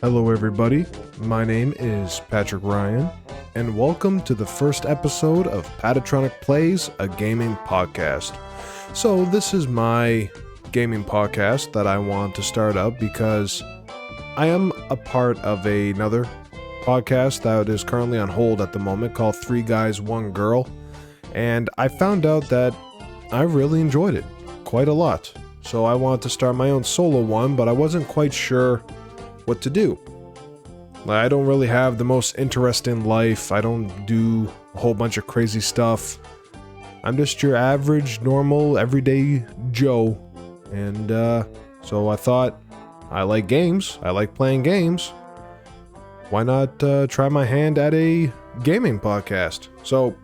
Hello everybody, my name is Patrick Ryan, and welcome to the first episode of Patatronic Plays, a gaming podcast. So this is my gaming podcast that I want to start up because I am a part of another podcast that is currently on hold at the moment called Three Guys, One Girl, and I found out that I really enjoyed it quite a lot. So I wanted to start my own solo one, but I wasn't quite sure what to do. I don't really have the most interesting life. I don't do a whole bunch of crazy stuff. I'm just your average, normal, everyday Joe. And so I thought, I like games. I like playing games. Why not try my hand at a gaming podcast? So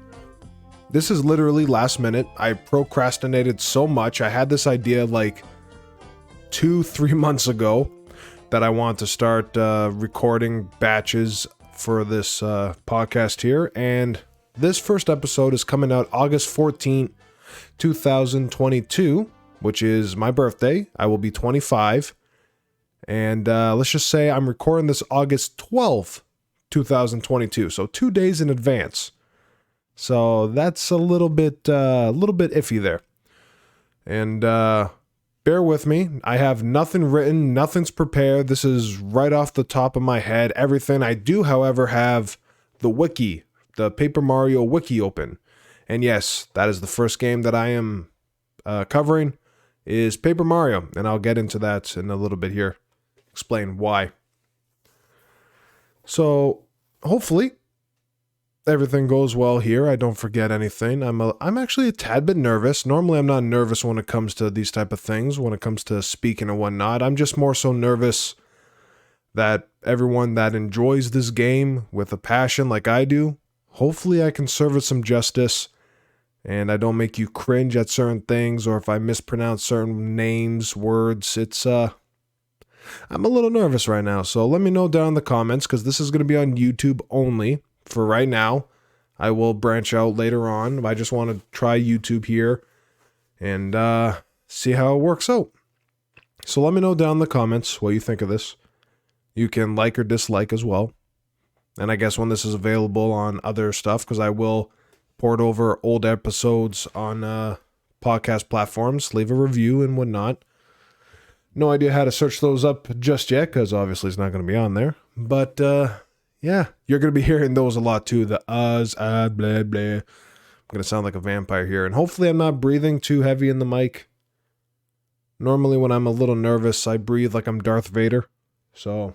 this is literally last minute. I procrastinated so much. I had this idea like 2-3 months ago that I want to start recording batches for this podcast here. And this first episode is coming out August 14th, 2022, which is my birthday. I will be 25. And let's just say I'm recording this August 12th, 2022. So 2 days in advance. So that's a little bit iffy there. And bear with me. I have nothing written, nothing's prepared. This is right off the top of my head. Everything I do, however, have the wiki, the Paper Mario wiki open. And yes, that is the first game that I am covering is Paper Mario. And I'll get into that in a little bit here. Explain why. So, hopefully everything goes well here. I don't forget anything. I'm actually a tad bit nervous. Normally I'm not nervous when it comes to these type of things, when it comes to speaking and whatnot. I'm just more so nervous that everyone that enjoys this game with a passion like I do, hopefully I can serve it some justice and I don't make you cringe at certain things, or if I mispronounce certain names, words. I'm a little nervous right now, so let me know down in the comments, because this is going to be on YouTube only. For right now, I will branch out later on. I just want to try YouTube here and see how it works out. So let me know down in the comments what you think of this. You can like or dislike as well. And I guess when this is available on other stuff, because I will port over old episodes on podcast platforms, leave a review and whatnot. No idea how to search those up just yet, because obviously it's not going to be on there. But yeah, you're going to be hearing those a lot too. The blah, blah. I'm going to sound like a vampire here. And hopefully I'm not breathing too heavy in the mic. Normally when I'm a little nervous, I breathe like I'm Darth Vader. So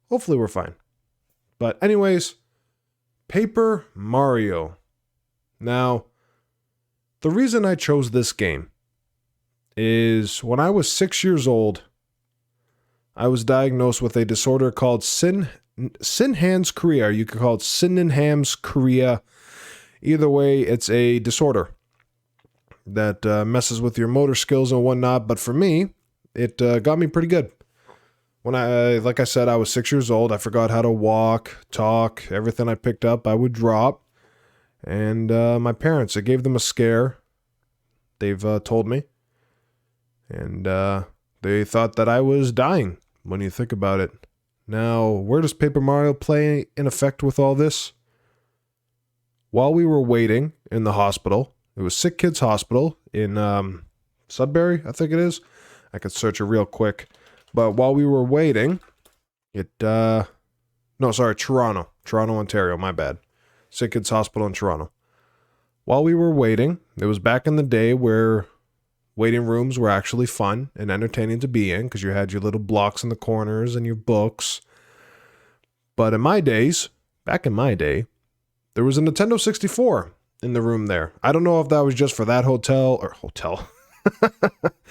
hopefully we're fine. But anyways, Paper Mario. Now, the reason I chose this game is when I was 6 years old, I was diagnosed with a disorder called Sinhan's chorea. You could call it Sinhan's chorea. Either way, it's a disorder that messes with your motor skills and whatnot. But for me, it got me pretty good. When like I said, I was 6 years old. I forgot how to walk, talk. Everything I picked up, I would drop. And my parents, it gave them a scare. They've told me. And they thought that I was dying when you think about it. Now, where does Paper Mario play in effect with all this? While we were waiting in the hospital, it was Sick Kids Hospital in Sudbury, I think it is. I could search it real quick. But while we were waiting, Toronto, Ontario, my bad. Sick Kids Hospital in Toronto. While we were waiting, it was back in the day where waiting rooms were actually fun and entertaining to be in because you had your little blocks in the corners and your books. But in my days, back in my day, there was a Nintendo 64 in the room there. I don't know if that was just for that hotel.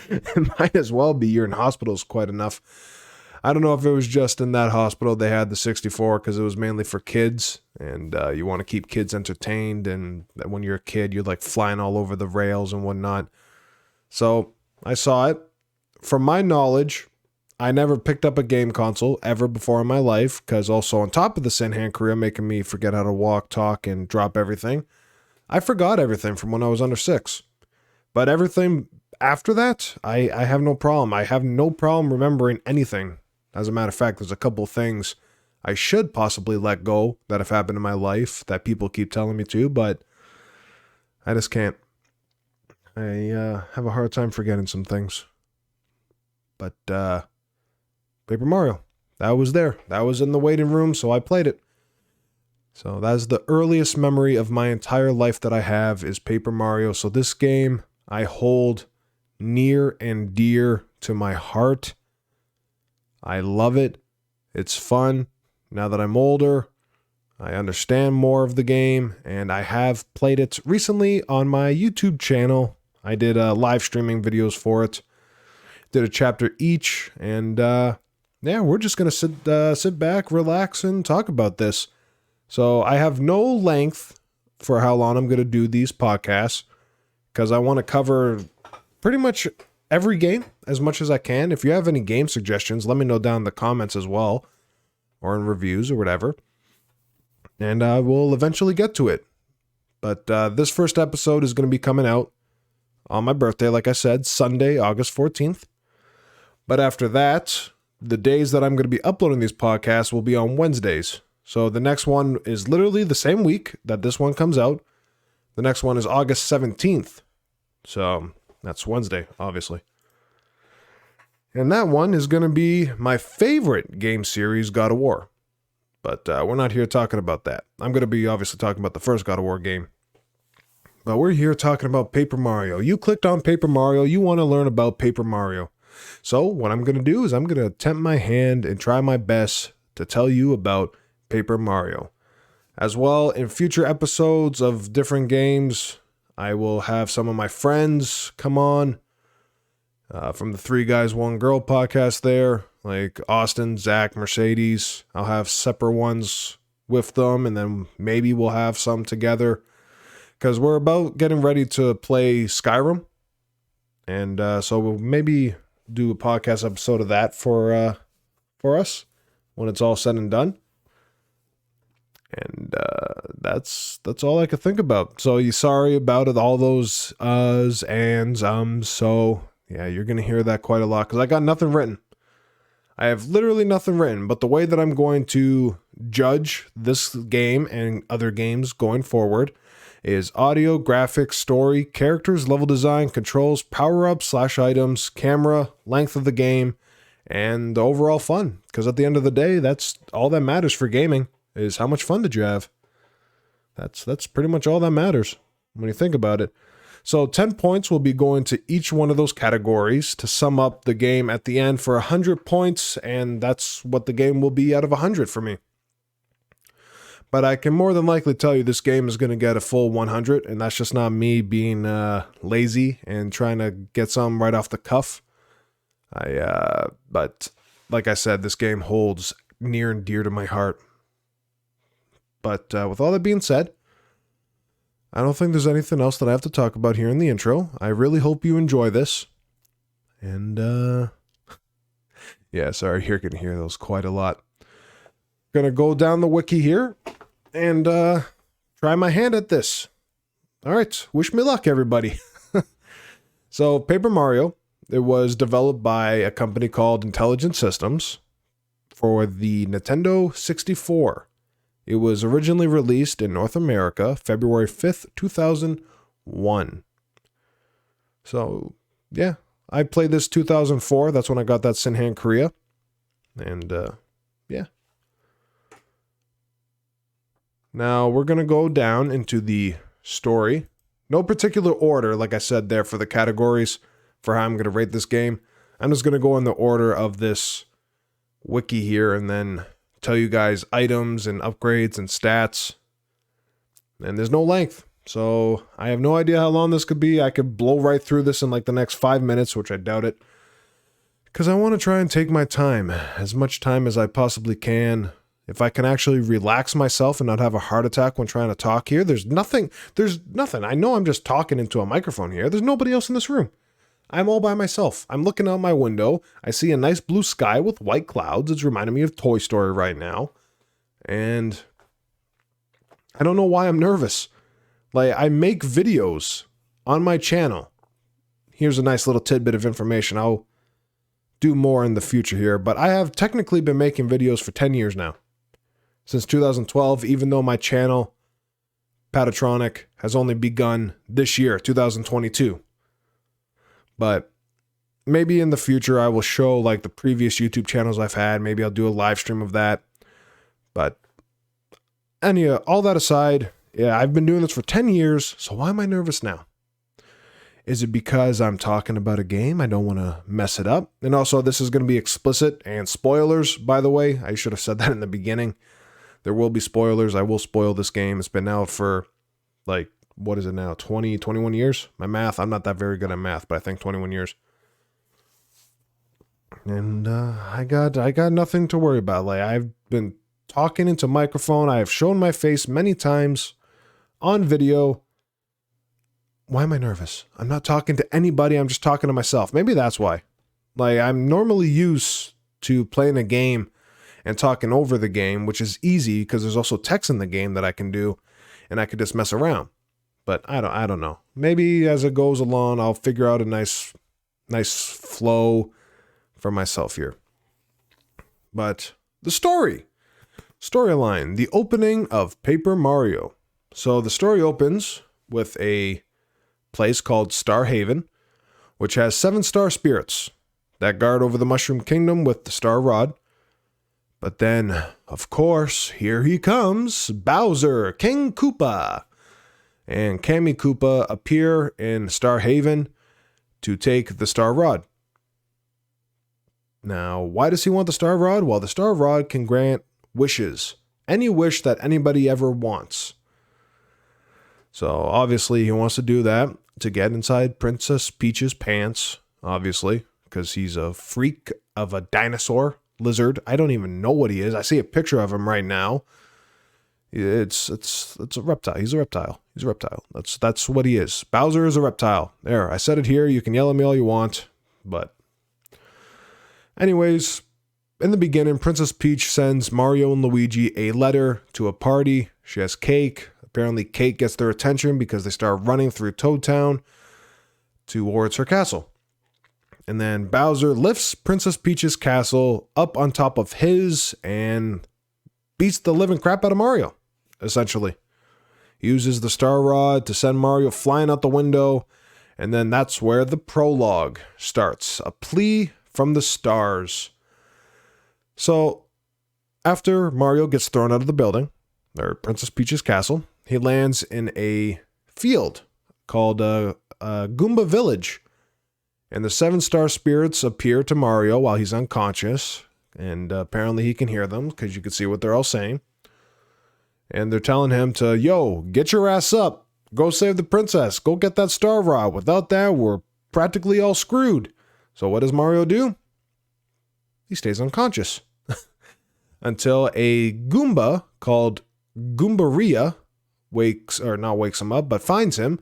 It might as well be. You're in hospitals quite enough. I don't know if it was just in that hospital they had the 64 because it was mainly for kids. And you want to keep kids entertained. And when you're a kid, you're like flying all over the rails and whatnot. So I saw it. From my knowledge, I never picked up a game console ever before in my life, because also on top of the Sinhan career making me forget how to walk, talk, and drop everything, I forgot everything from when I was under 6. But everything after that, I have no problem. I have no problem remembering anything. As a matter of fact, there's a couple things I should possibly let go that have happened in my life that people keep telling me to, but I just can't. I have a hard time forgetting some things. But Paper Mario, that was there. That was in the waiting room, so I played it. So that's the earliest memory of my entire life that I have is Paper Mario. So this game I hold near and dear to my heart. I love it. It's fun. Now that I'm older, I understand more of the game, and I have played it recently on my YouTube channel. I did live streaming videos for it. Did a chapter each, and yeah, we're just gonna sit back, relax, and talk about this. So I have no length for how long I'm gonna do these podcasts because I want to cover pretty much every game as much as I can. If you have any game suggestions, let me know down in the comments as well, or in reviews or whatever, and I will eventually get to it. But this first episode is going to be coming out on my birthday, like I said, Sunday, August 14th. But after that, the days that I'm going to be uploading these podcasts will be on Wednesdays. So the next one is literally the same week that this one comes out. The next one is August 17th. So that's Wednesday, obviously. And that one is going to be my favorite game series, God of War. But we're not here talking about that. I'm going to be obviously talking about the first God of War game. But we're here talking about Paper Mario. You clicked on Paper Mario. You want to learn about Paper Mario. So what I'm going to do is I'm going to attempt my hand and try my best to tell you about Paper Mario. As well, in future episodes of different games, I will have some of my friends come on from the 3 Guys, 1 Girl podcast there, like Austin, Zach, Mercedes. I'll have separate ones with them, and then maybe we'll have some together because we're about getting ready to play Skyrim. And so we'll maybe do a podcast episode of that for us when it's all said and done. And that's all I could think about. So you sorry about it, all those uhs, ands, so yeah, you're going to hear that quite a lot because I got nothing written. I have literally nothing written, but the way that I'm going to judge this game and other games going forward is audio, graphics, story, characters, level design, controls, power-ups, /items, camera, length of the game, and the overall fun. Because at the end of the day, that's all that matters for gaming, is how much fun did you have. That's pretty much all that matters when you think about it. So 10 points will be going to each one of those categories to sum up the game at the end for 100 points, and that's what the game will be out of 100 for me. But I can more than likely tell you this game is going to get a full 100, and that's just not me being lazy and trying to get something right off the cuff. But like I said, this game holds near and dear to my heart. But with all that being said, I don't think there's anything else that I have to talk about here in the intro. I really hope you enjoy this. And, yeah, sorry, you're going to hear those quite a lot. Gonna go down the wiki here and try my hand at this. All right, wish me luck, everybody. So, Paper Mario, it was developed by a company called Intelligent Systems for the Nintendo 64. It was originally released in North America, February 5th, 2001. So, yeah, I played this 2004. That's when I got that Sinhan Korea. And, yeah. Now, we're going to go down into the story. No particular order, like I said there, for the categories for how I'm going to rate this game. I'm just going to go in the order of this wiki here and then tell you guys items and upgrades and stats. And there's no length, so I have no idea how long this could be. I could blow right through this in like the next 5 minutes, which I doubt it. Because I want to try and take my time, as much time as I possibly can. If I can actually relax myself and not have a heart attack when trying to talk here, there's nothing. I know I'm just talking into a microphone here. There's nobody else in this room. I'm all by myself. I'm looking out my window. I see a nice blue sky with white clouds. It's reminding me of Toy Story right now. And I don't know why I'm nervous. Like, I make videos on my channel. Here's a nice little tidbit of information. I'll do more in the future here, but I have technically been making videos for 10 years now. Since 2012, even though my channel, Patatronic, has only begun this year, 2022. But maybe in the future I will show like the previous YouTube channels I've had. Maybe I'll do a live stream of that. But all that aside, yeah, I've been doing this for 10 years, so why am I nervous now? Is it because I'm talking about a game? I don't want to mess it up. And also, this is going to be explicit and spoilers, by the way. I should have said that in the beginning. There will be spoilers. I will spoil this game. It's been out for, like, what is it now? 20, 21 years? My math, I'm not that very good at math, but I think 21 years. And I got nothing to worry about. Like, I've been talking into microphone. I have shown my face many times on video. Why am I nervous? I'm not talking to anybody. I'm just talking to myself. Maybe that's why. Like, I'm normally used to playing a game and talking over the game, which is easy because there's also text in the game that I can do, and I could just mess around. But I don't know. Maybe as it goes along, I'll figure out a nice flow for myself here. But the storyline, the opening of Paper Mario. So the story opens with a place called Star Haven, which has 7 star spirits that guard over the Mushroom Kingdom with the Star Rod. But then, of course, here he comes, Bowser, King Koopa, and Kammy Koopa appear in Star Haven to take the Star Rod. Now, why does he want the Star Rod? Well, the Star Rod can grant wishes, any wish that anybody ever wants. So, obviously, he wants to do that to get inside Princess Peach's pants, obviously, because he's a freak of a dinosaur lizard. I don't even know what he is. I see a picture of him right now. It's a reptile. He's a reptile. He's a reptile. That's what he is. Bowser is a reptile. There, I said it here. You can yell at me all you want, but anyways, in the beginning, Princess Peach sends Mario and Luigi a letter to a party. She has cake. Apparently, cake gets their attention because they start running through Toad Town towards her castle. And then Bowser lifts Princess Peach's castle up on top of his and beats the living crap out of Mario, essentially. He uses the Star Rod to send Mario flying out the window, and then that's where the prologue starts. A plea from the stars. So, after Mario gets thrown out of the building, or Princess Peach's castle, he lands in a field called Goomba Village. And the 7 star spirits appear to Mario while he's unconscious. And apparently he can hear them because you can see what they're all saying. And they're telling him to, yo, get your ass up. Go save the princess. Go get that Star Rod. Without that, we're practically all screwed. So what does Mario do? He stays unconscious. Until a Goomba called Goombario wakes him up, but finds him.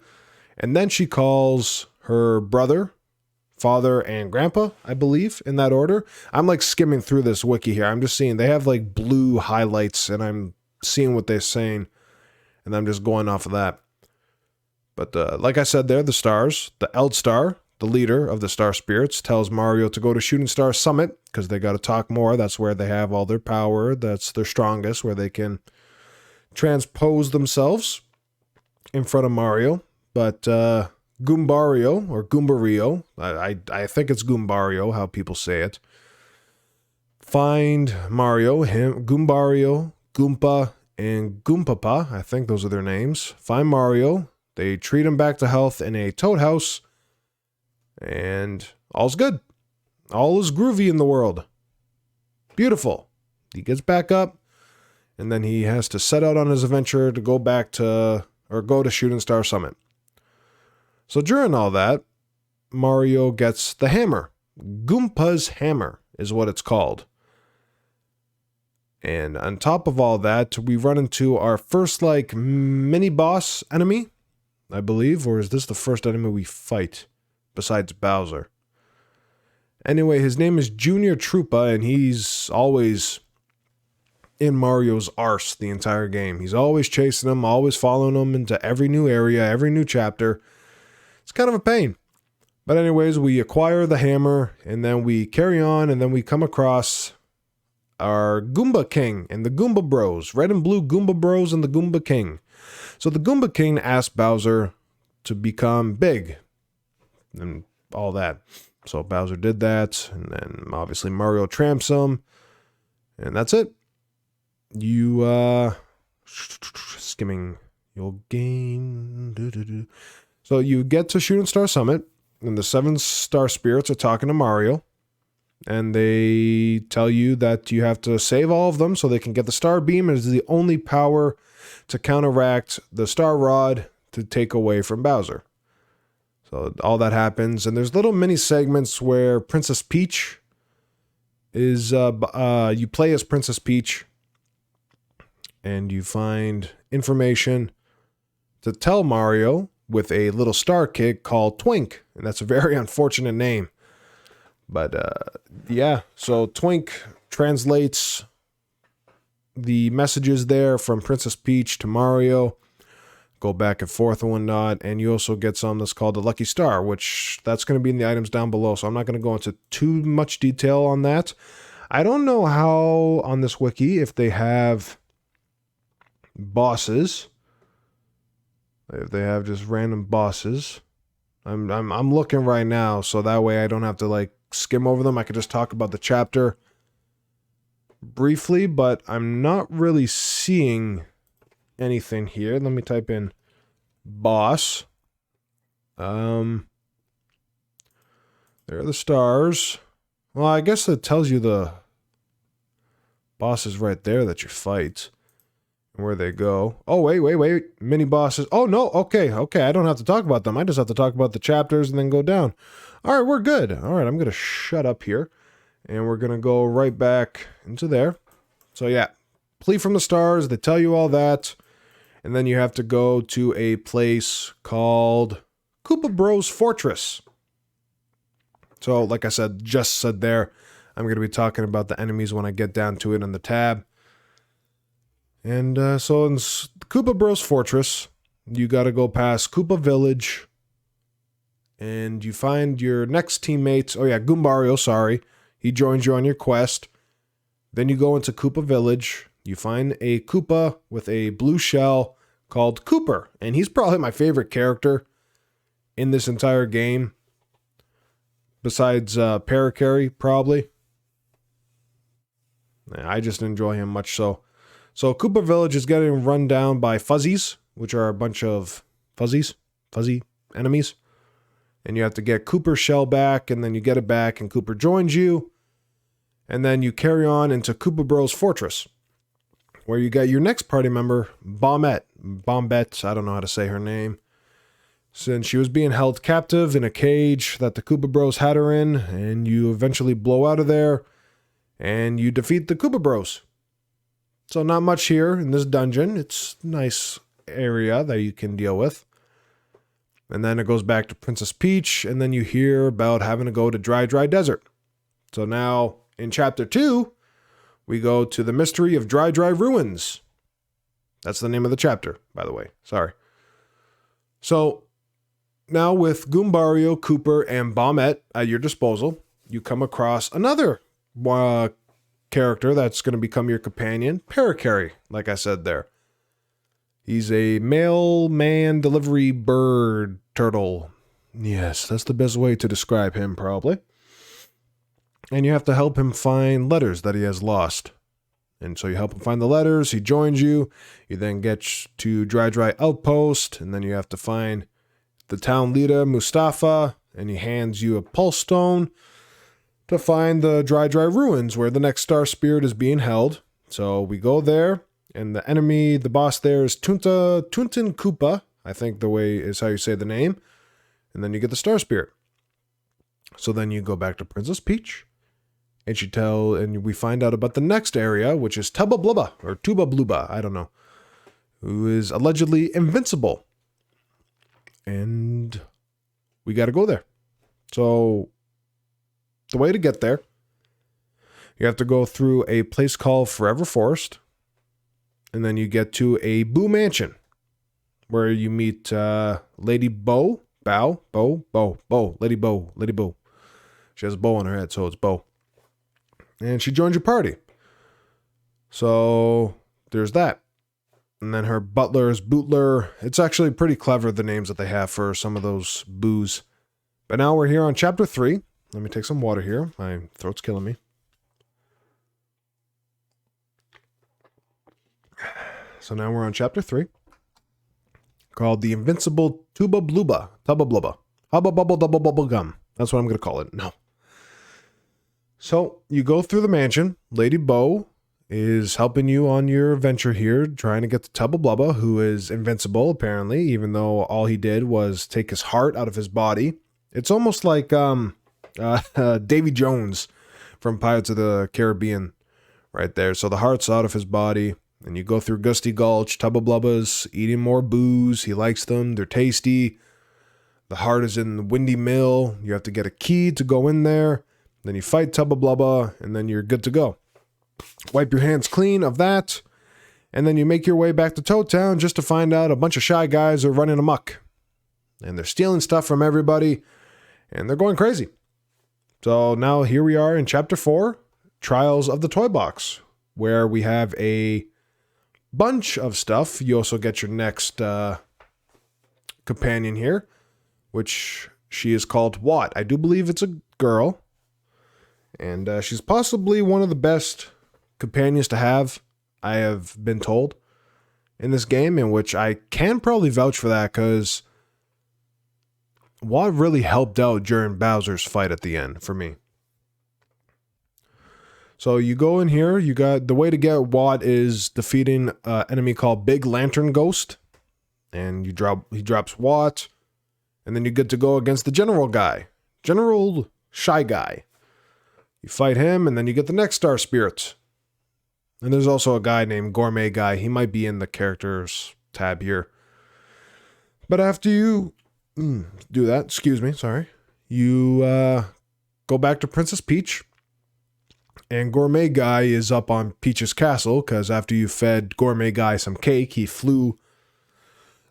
And then she calls her brother, father, and grandpa, I believe, in that order. I'm like skimming through this wiki here. I'm just seeing they have like blue highlights, and I'm seeing what they're saying, and I'm just going off of that. But like I said there, the stars, the Eldstar, the leader of the Star Spirits, tells Mario to go to Shooting Star Summit because they got to talk more. That's where they have all their power. That's their strongest, where they can transpose themselves in front of Mario. But Goombario, or Goombario, I think it's Goombario, how people say it, find Mario, Goombario, Goompa, and Goompapa, I think those are their names, find Mario. They treat him back to health in a Toad house, and all's good. All is groovy in the world. Beautiful. He gets back up, and then he has to set out on his adventure to go to Shooting Star Summit. So during all that, Mario gets the hammer. Goompa's hammer is what it's called. And on top of all that, we run into our first, like, mini-boss enemy, I believe. Or is this the first enemy we fight, besides Bowser? Anyway, his name is Junior Troopa, and he's always in Mario's arse the entire game. He's always chasing him, always following him into every new area, every new chapter. It's kind of a pain. But anyways, we acquire the hammer, and then we carry on, and then we come across our Goomba King and the Goomba Bros. Red and blue Goomba Bros and the Goomba King. So the Goomba King asked Bowser to become big and all that. So Bowser did that, and then obviously Mario tramps him, and that's it. You, skimming, you'll gain. So you get to Shooting Star Summit, and the 7 star spirits are talking to Mario, and they tell you that you have to save all of them so they can get the Star Beam. It is the only power to counteract the Star Rod to take away from Bowser. So all that happens, and there's little mini segments where Princess Peach is, you play as Princess Peach, and you find information to tell Mario with a little star kid called Twink, and that's a very unfortunate name. But yeah, so Twink translates the messages there from Princess Peach to Mario, go back and forth and whatnot, and you also get some that's called the Lucky Star, which that's going to be in the items down below, so I'm not going to go into too much detail on that. I don't know how on this wiki if they have bosses. If they have just random bosses. I'm looking right now, so that way I don't have to like skim over them. I could just talk about the chapter briefly, but I'm not really seeing anything here. Let me type in boss. There are the stars. Well, I guess it tells you the bosses right there that you fight. Where they go. Oh, wait. Mini bosses. Oh, no. Okay. I don't have to talk about them. I just have to talk about the chapters and then go down. All right, we're good. All right, I'm going to shut up here. And we're going to go right back into there. So, yeah. Plea from the Stars. They tell you all that. And then you have to go to a place called Koopa Bros Fortress. So, like I said, just said there, I'm going to be talking about the enemies when I get down to it in the tab. And so in Koopa Bros Fortress, you got to go past Koopa Village, and you find your next teammates. Oh yeah, Goombario, sorry. He joins you on your quest. Then you go into Koopa Village. You find a Koopa with a blue shell called Cooper, and he's probably my favorite character in this entire game. Besides Parakarry, probably. I just enjoy him much so. So Koopa Village is getting run down by fuzzies, which are a bunch of fuzzy enemies. And you have to get Cooper's shell back, and then you get it back, and Cooper joins you. And then you carry on into Koopa Bros Fortress, where you got your next party member, Bombette, I don't know how to say her name. Since she was being held captive in a cage that the Koopa Bros had her in, and you eventually blow out of there, and you defeat the Koopa Bros. So not much here in this dungeon. It's a nice area that you can deal with. And then it goes back to Princess Peach, and then you hear about having to go to Dry Desert. So now, in Chapter 2, we go to the Mystery of Dry Ruins. That's the name of the chapter, by the way. Sorry. So, now with Goombario, Cooper, and Bombette at your disposal, you come across another character that's going to become your companion, Parakarry, like I said there. He's a mailman delivery bird turtle. Yes, that's the best way to describe him, probably. And you have to help him find letters that he has lost. And so you help him find the letters, he joins you, you then get to Dry Outpost, and then you have to find the town leader, Mustafa, and he hands you a pulse stone to find the Dry Ruins, where the next star spirit is being held. So we go there, and the enemy, the boss there is Tutankoopa, I think the way is how you say the name, and then you get the star spirit. So then you go back to Princess Peach, and we find out about the next area, which is Tubba Bubba, I don't know, who is allegedly invincible. And we got to go there. So the way to get there, you have to go through a place called Forever Forest, and then you get to a Boo Mansion, where you meet Lady Bo, Bow, bow, lady bow. She has a bow on her head, so it's bow. And she joins your party. So there's that. And then her butler is Bootler. It's actually pretty clever, the names that they have for some of those boos. But now we're here on chapter 3. Let me take some water here. My throat's killing me. So now we're on chapter 3. Called the Invincible Tubba Bubba. Hubba bubble double bubble gum. That's what I'm going to call it. No. So you go through the mansion. Lady Bo is helping you on your adventure here, trying to get to Tubba Bubba, who is invincible, apparently, even though all he did was take his heart out of his body. It's almost like Davy Jones from Pirates of the Caribbean right there. So the heart's out of his body, and you go through Gusty Gulch. Tubba Bubba's eating more booze. He likes them. They're tasty. The heart is in the Windy Mill. You have to get a key to go in there. Then you fight Tubba Bubba, and then you're good to go. Wipe your hands clean of that, and then you make your way back to Toad Town just to find out a bunch of shy guys are running amok. And they're stealing stuff from everybody, and they're going crazy. So now here we are in Chapter 4, Trials of the Toy Box, where we have a bunch of stuff. You also get your next companion here, which she is called Watt. I do believe it's a girl, and she's possibly one of the best companions to have, I have been told, in this game, in which I can probably vouch for that, because Watt really helped out during Bowser's fight at the end for me. So you go in here, you got the way to get Watt is defeating an enemy called Big Lantern Ghost, and he drops Watt, and then you're good to go against the General guy, General Shy Guy. You fight him, and then you get the next Star Spirit. And there's also a guy named Gourmet Guy. He might be in the characters tab here. But after you do that, you go back to Princess Peach. And Gourmet Guy is up on Peach's castle, because after you fed Gourmet Guy some cake, he flew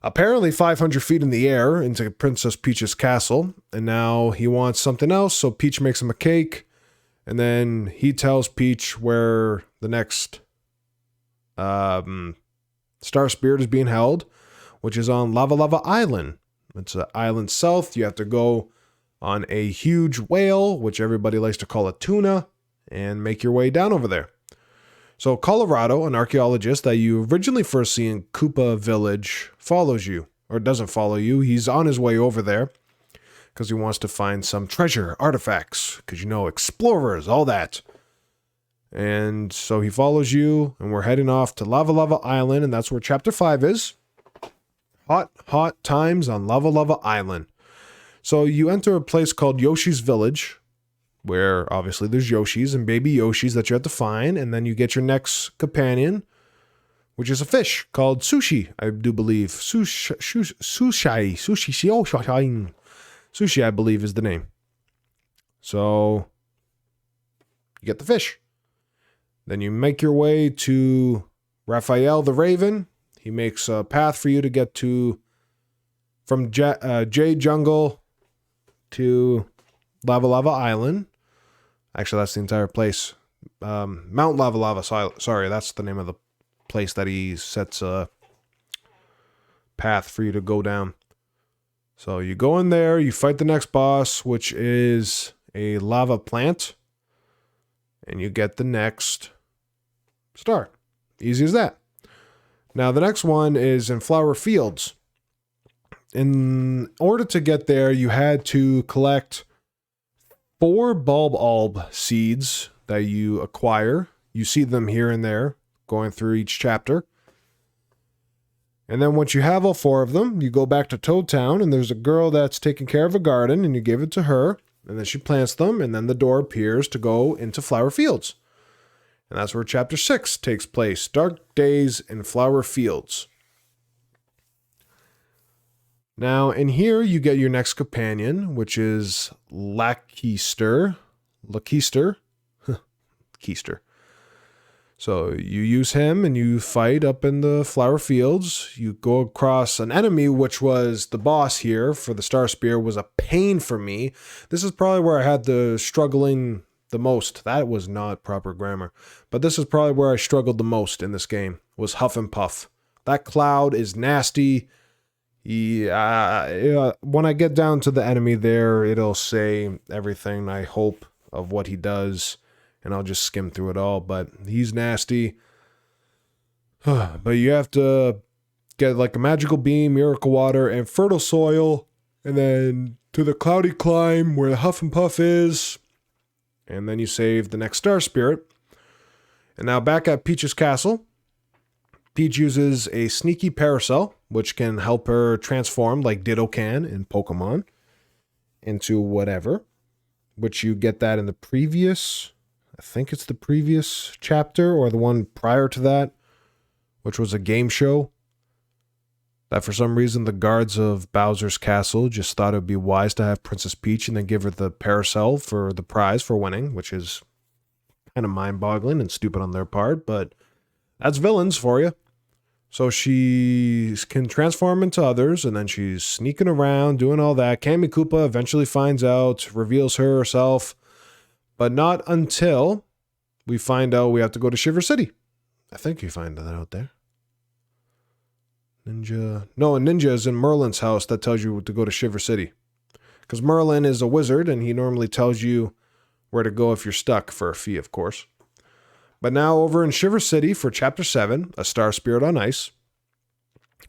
apparently 500 feet in the air into Princess Peach's castle. And now he wants something else, so Peach makes him a cake. And then he tells Peach where the next Star Spirit is being held, which is on Lavalava Island. It's an island south. You have to go on a huge whale, which everybody likes to call a tuna, and make your way down over there. So Colorado, an archaeologist that you originally first see in Koopa Village, follows you, or doesn't follow you. He's on his way over there, because he wants to find some treasure, artifacts, because, you know, explorers, all that. And so he follows you, and we're heading off to Lavalava Island, and that's where Chapter 5 is. Hot times on Lavalava Island. So you enter a place called Yoshi's Village, where obviously there's Yoshis and baby Yoshis that you have to find, and then you get your next companion, which is a fish called Sushi, I do believe. Sushi, I believe, is the name. So you get the fish. Then you make your way to Raphael the Raven. He makes a path for you to get to from Jade Jungle to Lavalava Island. Actually, that's the entire place. Mount Lavalava, sorry, that's the name of the place that he sets a path for you to go down. So you go in there, you fight the next boss, which is a lava plant, and you get the next star. Easy as that. Now the next one is in Flower Fields. In order to get there, you had to collect 4 bulb seeds that you acquire. You see them here and there, going through each chapter. And then once you have all 4 of them, you go back to Toad Town, and there's a girl that's taking care of a garden, and you give it to her, and then she plants them, and then the door appears to go into Flower Fields. And that's where Chapter 6 takes place, Dark Days in Flower Fields. Now, in here, you get your next companion, which is Keister. So you use him and you fight up in the flower fields. You go across an enemy, which was the boss here for the Star Spear, was a pain for me. This is probably where I had the struggling the most. That was not proper grammar. But this is probably where I struggled the most in this game, was Huff and Puff. That cloud is nasty. Yeah, when I get down to the enemy there, it'll say everything, I hope, of what he does. And I'll just skim through it all, but he's nasty. But you have to get like a magical beam, miracle water, and fertile soil, and then to the cloudy climb where the Huff and Puff is, and then you save the next Star Spirit. And now back at Peach's castle, Peach uses a sneaky parasol, which can help her transform like Ditto can in Pokemon into whatever, which you get that in the previous... I think it's the previous chapter or the one prior to that, which was a game show. That for some reason the guards of Bowser's castle just thought it would be wise to have Princess Peach and then give her the parasol for the prize for winning, which is kind of mind-boggling and stupid on their part, but that's villains for you. So she can transform into others, and then she's sneaking around, doing all that. Kammy Koopa eventually finds out, reveals herself, but not until we find out we have to go to Shiver City. I think you find that out there. Ninja... No, a ninja is in Merlin's house that tells you to go to Shiver City. Because Merlin is a wizard, and he normally tells you where to go if you're stuck, for a fee, of course. But now over in Shiver City for Chapter 7, A Star Spirit on Ice,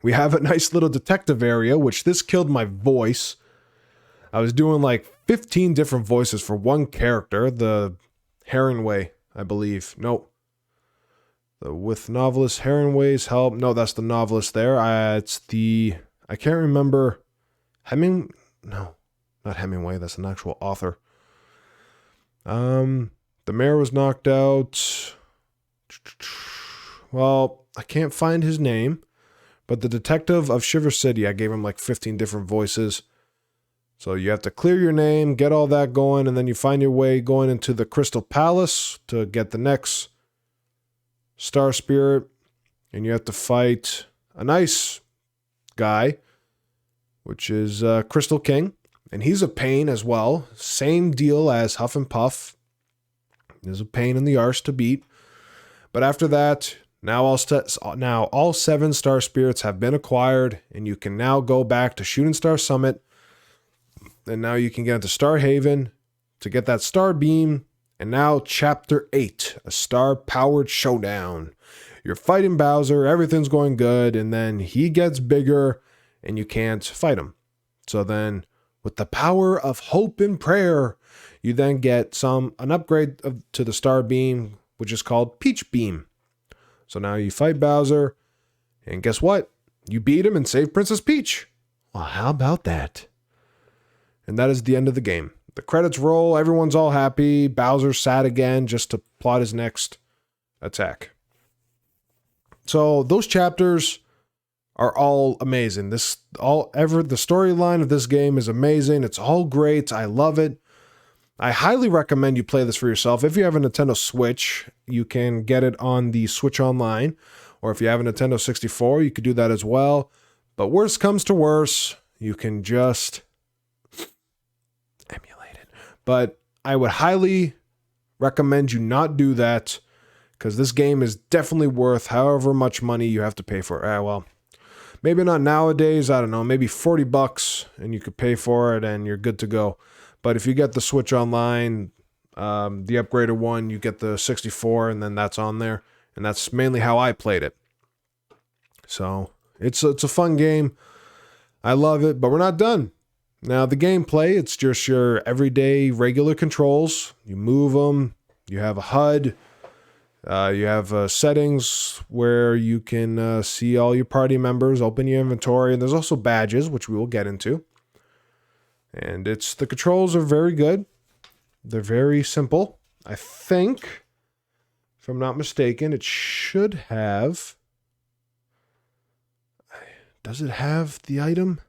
we have a nice little detective area, which this killed my voice. I was doing like 15 different voices for one character, the Herringway, I believe. Nope. With novelist Herringway's help. No, that's the novelist there. It's the... I can't remember... No, not Hemingway. That's an actual author. The mayor was knocked out. Well, I can't find his name. But the detective of Shiver City, I gave him like 15 different voices. So you have to clear your name, get all that going, and then you find your way going into the Crystal Palace to get the next Star Spirit. And you have to fight a nice guy, which is Crystal King. And he's a pain as well. Same deal as Huff and Puff. He's a pain in the arse to beat. But after that, now all 7 Star Spirits have been acquired, and you can now go back to Shooting Star Summit. And now you can get into Star Haven to get that Star Beam. And now Chapter 8, a Star-Powered Showdown. You're fighting Bowser, everything's going good, and then he gets bigger, and you can't fight him. So then, with the power of hope and prayer, you then get an upgrade to the Star Beam, which is called Peach Beam. So now you fight Bowser, and guess what? You beat him and save Princess Peach. Well, how about that? And that is the end of the game. The credits roll, everyone's all happy, Bowser's sad again just to plot his next attack. So those chapters are all amazing. The storyline of this game is amazing. It's all great. I love it. I highly recommend you play this for yourself. If you have a Nintendo Switch, you can get it on the Switch Online. Or if you have a Nintendo 64, you could do that as well. But worst comes to worst, you can just emulate it. But I would highly recommend you not do that, because this game is definitely worth however much money you have to pay for it. Well, maybe not nowadays, I don't know, maybe $40 and you could pay for it and you're good to go. But if you get the Switch Online, the upgraded one, you get the 64 and then that's on there. And that's mainly how I played it. So it's a fun game. I love it, but we're not done. Now the gameplay, it's just your everyday regular controls. You move them. You have a HUD. You have settings where you can see all your party members, open your inventory, and there's also badges, which we will get into. And the controls are very good. They're very simple. I think, if I'm not mistaken, it should have... Does it have the item?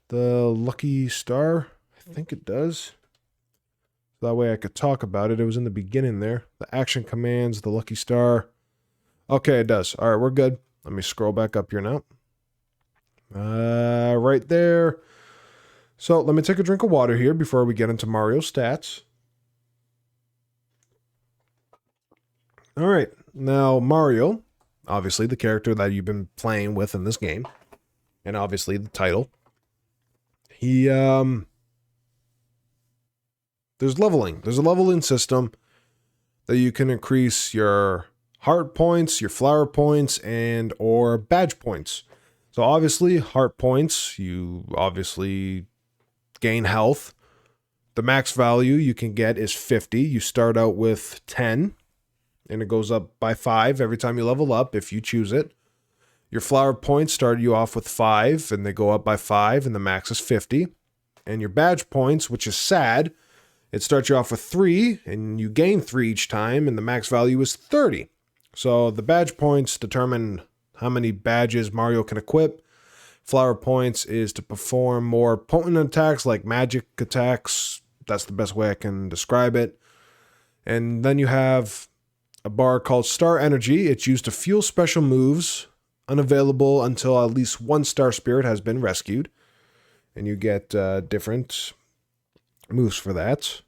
The lucky star? I think it does. So that way I could talk about it. It was in the beginning there. The action commands, the lucky star. Okay, it does. All right, we're good. Let me scroll back up here now. Right there. So let me take a drink of water here before we get into Mario's stats. All right, now Mario, obviously the character that you've been playing with in this game, and obviously the title. There's leveling. There's a leveling system that you can increase your heart points, your flower points, and or badge points. So obviously, heart points, you obviously gain health. The max value you can get is 50. You start out with 10, and it goes up by 5 every time you level up if you choose it. Your flower points start you off with 5, and they go up by 5, and the max is 50. And your badge points, which is sad, it starts you off with 3, and you gain 3 each time, and the max value is 30. So the badge points determine how many badges Mario can equip. Flower points is to perform more potent attacks like magic attacks. That's the best way I can describe it. And then you have a bar called Star Energy. It's used to fuel special moves, unavailable until at least one star spirit has been rescued. And you get different moves for that.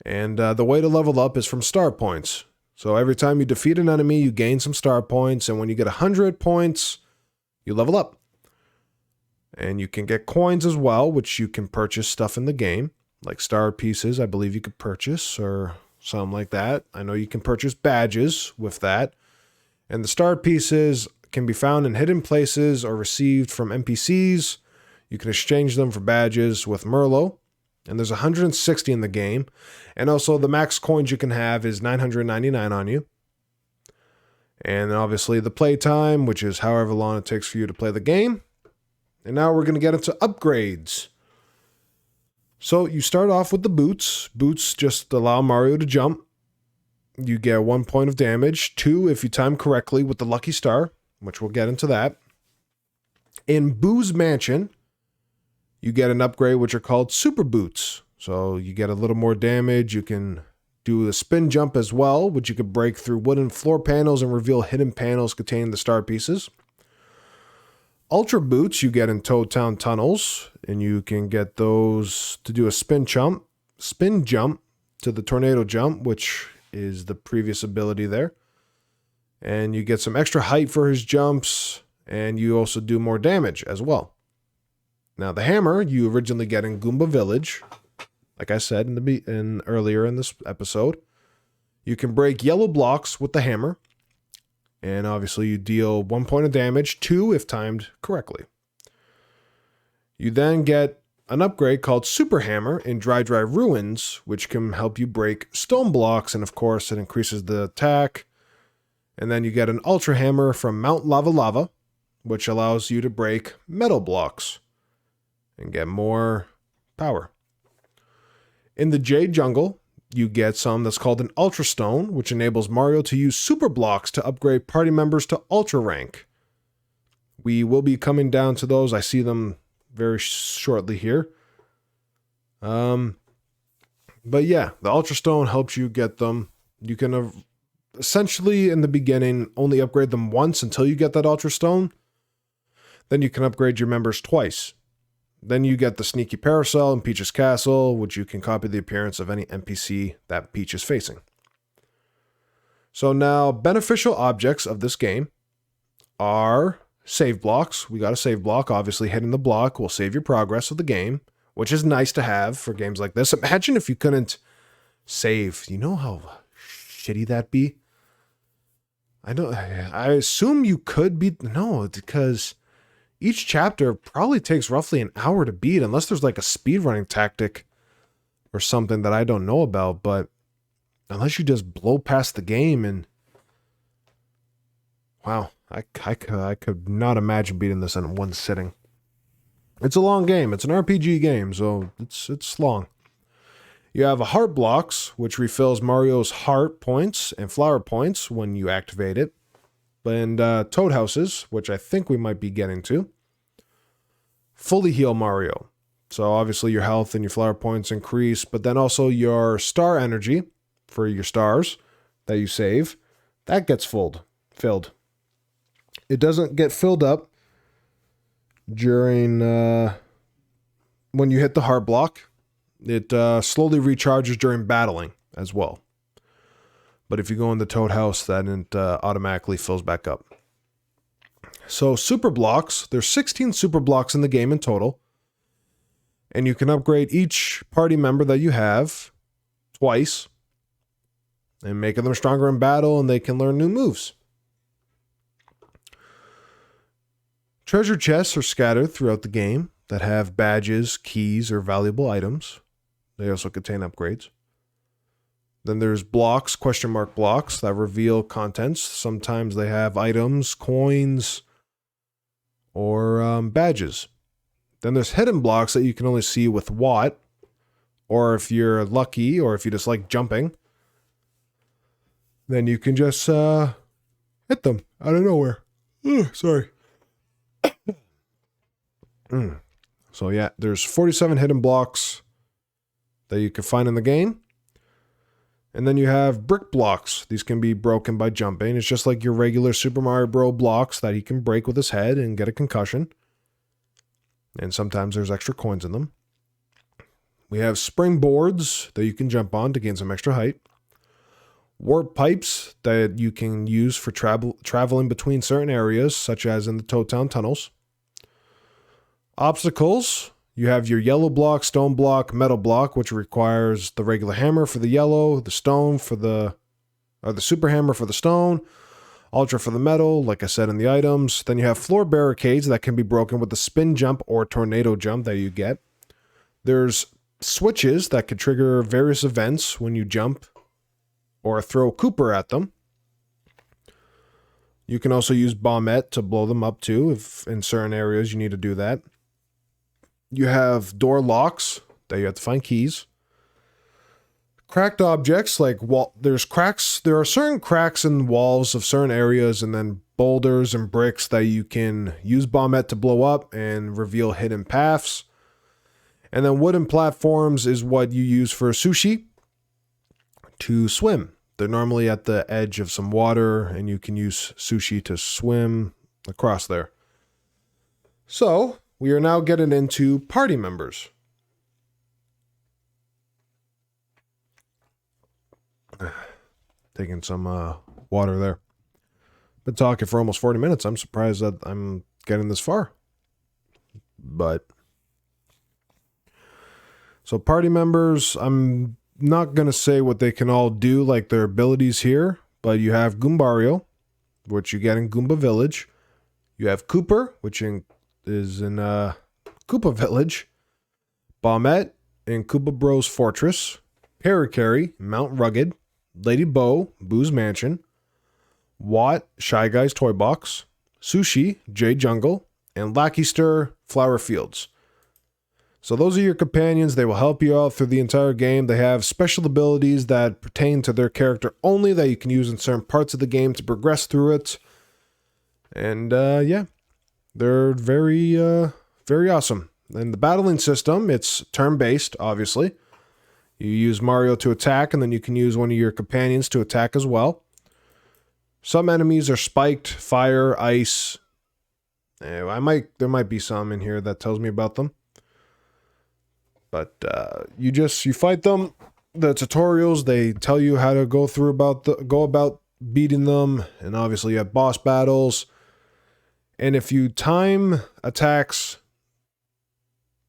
And the way to level up is from star points. So every time you defeat an enemy, you gain some star points. And when you get 100 points, you level up. And you can get coins as well, which you can purchase stuff in the game, like star pieces, I believe you could purchase, or something like that. I know you can purchase badges with that. And the star pieces can be found in hidden places or received from NPCs. You can exchange them for badges with Merlo. And there's 160 in the game. And also the max coins you can have is 999 on you. And obviously the playtime, which is however long it takes for you to play the game. And now we're going to get into upgrades. So you start off with the boots. Boots just allow Mario to jump. You get 1 point of damage. 2 if you time correctly with the lucky star, which we'll get into that. In Boo's Mansion, you get an upgrade which are called super boots. So you get a little more damage. You can do the spin jump as well, which you can break through wooden floor panels and reveal hidden panels containing the star pieces. Ultra boots you get in Toad Town tunnels, and you can get those to do a spin jump to the tornado jump, which is the previous ability there. And you get some extra height for his jumps, and you also do more damage as well. Now the hammer you originally get in Goomba Village, like I said earlier in this episode. You can break yellow blocks with the hammer. And obviously you deal 1 point of damage, 2 if timed correctly. You then get an upgrade called Super Hammer in Dry Ruins, which can help you break stone blocks, and of course it increases the attack. And then you get an Ultra Hammer from Mount Lavalava, which allows you to break metal blocks and get more power. In the Jade Jungle, you get some that's called an Ultra Stone, which enables Mario to use super blocks to upgrade party members to Ultra rank. We will be coming down to those. I see them very shortly here. But yeah, the Ultra Stone helps you get them. You can essentially, in the beginning, only upgrade them once until you get that Ultra Stone. Then you can upgrade your members twice. Then you get the Sneaky Parasol in Peach's Castle, which you can copy the appearance of any NPC that Peach is facing. So now, beneficial objects of this game are save blocks. We got a save block. Obviously, hitting the block will save your progress of the game, which is nice to have for games like this. Imagine if you couldn't save. You know how shitty that'd be? I assume you could be. No, because each chapter probably takes roughly an hour to beat, unless there's like a speedrunning tactic or something that I don't know about. But unless you just blow past the game, and wow, I could not imagine beating this in one sitting. It's a long game. It's an RPG game, so it's long. You have a heart blocks, which refills Mario's heart points and flower points when you activate it. And Toad Houses, which I think we might be getting to. Fully heal Mario. So obviously your health and your flower points increase, but then also your star energy for your stars that you save, that gets filled. It doesn't get filled up during when you hit the heart block. It slowly recharges during battling as well. But if you go in the Toad House, then it automatically fills back up. So super blocks, there's 16 super blocks in the game in total. And you can upgrade each party member that you have twice and making them stronger in battle, and they can learn new moves. Treasure chests are scattered throughout the game that have badges, keys, or valuable items. They also contain upgrades. Then there's blocks, question mark blocks, that reveal contents. Sometimes they have items, coins, or badges. Then there's hidden blocks that you can only see with Watt, or if you're lucky, or if you just like jumping, then you can just hit them out of nowhere. Sorry. So yeah, there's 47 hidden blocks that you can find in the game. And then you have brick blocks. These can be broken by jumping. It's just like your regular Super Mario Bros. Blocks that he can break with his head and get a concussion. And sometimes there's extra coins in them. We have springboards that you can jump on to gain some extra height. Warp pipes that you can use for traveling between certain areas, such as in the Toad Town tunnels. Obstacles. You have your yellow block, stone block, metal block, which requires the regular hammer for the yellow, the stone for the super hammer for the stone, ultra for the metal, like I said in the items. Then you have floor barricades that can be broken with the spin jump or tornado jump that you get. There's switches that can trigger various events when you jump or throw Koopa at them. You can also use bombette to blow them up too, if in certain areas you need to do that. You have door locks that you have to find keys. Cracked objects like there's cracks. There are certain cracks in walls of certain areas, and then boulders and bricks that you can use bombette to blow up and reveal hidden paths. And then wooden platforms is what you use for sushi to swim. They're normally at the edge of some water, and you can use sushi to swim across there. So we are now getting into party members. Taking some water there. Been talking for almost 40 minutes. I'm surprised that I'm getting this far. But so party members, I'm not going to say what they can all do, like their abilities here, but you have Goombario, which you get in Goomba Village. You have Koopa, which is in Koopa Village. Bombette in Koopa Bros Fortress. Parakarry, Mount Rugged. Lady Bo, Boo's Mansion. Watt, Shy Guy's Toy Box. Sushi, J Jungle. And Lackey Stir, Flower Fields. So those are your companions. They will help you out through the entire game. They have special abilities that pertain to their character only that you can use in certain parts of the game to progress through it. And yeah, they're very, very awesome. And the battling system, it's turn-based, obviously. You use Mario to attack, and then you can use one of your companions to attack as well. Some enemies are spiked, fire, ice. There might be some in here that tells me about them. But you fight them. The tutorials, they tell you how to go about beating them, and obviously you have boss battles. And if you time attacks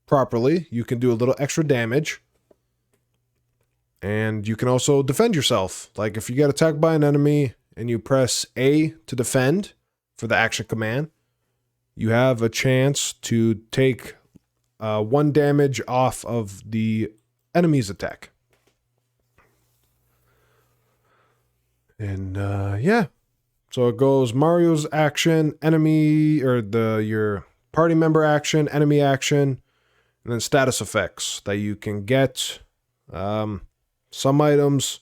properly, you can do a little extra damage. And you can also defend yourself. Like if you get attacked by an enemy and you press A to defend for the action command, you have a chance to take 1 damage off of the enemy's attack. And yeah. So it goes Mario's action, enemy, or your party member action, enemy action, and then status effects that you can get. Some items